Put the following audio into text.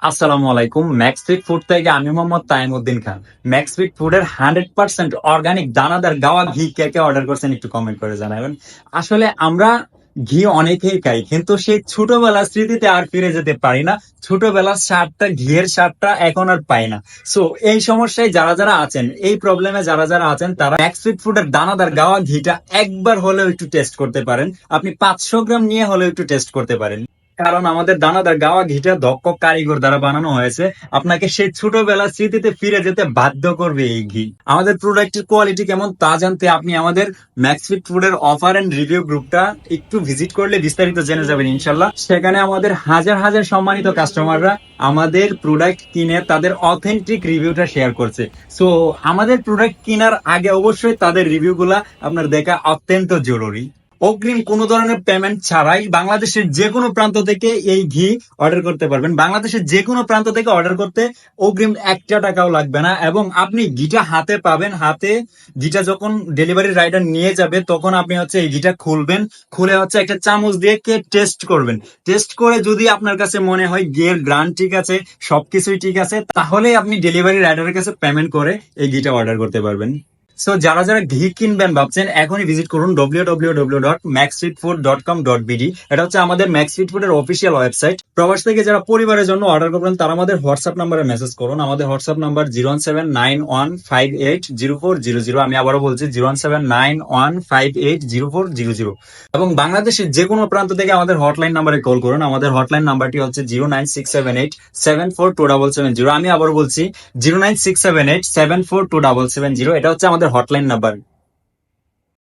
আসসালামু আলাইকুম। Maxfit food থেকে আমি মোহাম্মদ তাইমুদ্দিন খান। ম্যাক্সফিট ফুডের 100% অর্গানিক দানাদার গাওয়া ঘি কে কে অর্ডার করছেন একটু কমেন্ট করে জানাবেন। আসলে আমরা ঘি অনেকেই খাই, কিন্তু সেই ছোটবেলার স্মৃতিতে আর ফিরে যেতে পারি না। ছোটবেলার স্বাদটা, ঘিয়ের স্বাদটা এখন আর পাই না। সো এই সমস্যায় যারা যারা আছেন, এই প্রবলেমে যারা যারা আছেন, তারা ম্যাক্সফিট ফুডের দানাদার গাওয়া ঘিটা একবার হলেও একটু টেস্ট করতে পারেন। আপনি 500 গ্রাম নিয়ে হলেও একটু টেস্ট করতে পারেন, কারণ আমাদের দানাদার গাওয়া ঘিটা দক্ষ কারিগর দ্বারা বানানো হয়েছে। আপনাকে সেই ছোটবেলার স্মৃতিতে ফিরে যেতে বাধ্য করবে এই ঘি। আমাদের প্রোডাক্টের কোয়ালিটি কেমন তা জানতে আপনি আমাদের ম্যাক্সফিট ফুডের অফার এন্ড রিভিউ গ্রুপটা একটু ভিজিট করলে বিস্তারিত জেনে যাবেন ইনশাল্লাহ। সেখানে আমাদের হাজার হাজার সম্মানিত কাস্টমাররা আমাদের প্রোডাক্ট কিনে তাদের অথেন্টিক রিভিউটা শেয়ার করছে। সো আমাদের প্রোডাক্ট কেনার আগে অবশ্যই তাদের রিভিউগুলা আপনার দেখা অত্যন্ত জরুরি। অগ্রিম কোনো ধরনের পেমেন্ট ছাড়াই বাংলাদেশের যে কোনো প্রান্ত থেকে এই ঘি অর্ডার করতে পারবেন। বাংলাদেশের যে কোনো প্রান্ত থেকে অর্ডার করতে অগ্রিম 1 টাকাও লাগবে না, এবং আপনি ঘিটা হাতে পাবেন। হাতে ঘিটা যখন ডেলিভারি রাইডার নিয়ে যাবে তখন আপনি এই ঘিটা খুলবেন, খুলে একটা চামচ দিয়ে কে টেস্ট করবেন। টেস্ট করে যদি আপনার কাছে মনে হয় ঘিয়ের গ্রান ঠিক আছে, সবকিছুই ঠিক আছে, তাহলে আপনি ডেলিভারি রাইডারের কাছে পেমেন্ট করে এই ঘিটা অর্ডার করতে পারবেন। সো যারা যারা ঘি কিনবেন ভাবছেন, এখনই ভিজিট করুন www.maxfitfood.com.bd। এটা আমাদের ম্যাক্সফিট ফুডের অফিসিয়াল ওয়েবসাইট। প্রবাস থেকে যারা পরিবারের জন্য অর্ডার করবেন তারা আমাদের হোয়াটসঅ্যাপ নাম্বারে মেসেজ করুন। আমাদের হোয়াটসঅ্যাপ নাম্বার 01791580400। আমি আবারও বলছি 01791580400। এবং বাংলাদেশের যে কোনো প্রান্ত থেকে আমাদের হটলাইন নাম্বারে কল করুন। আমাদের হটলাইন নাম্বারটি 09678742770। আমি আবারও বলছি 09678742770। এটা আমাদের হটলাইন নাম্বার।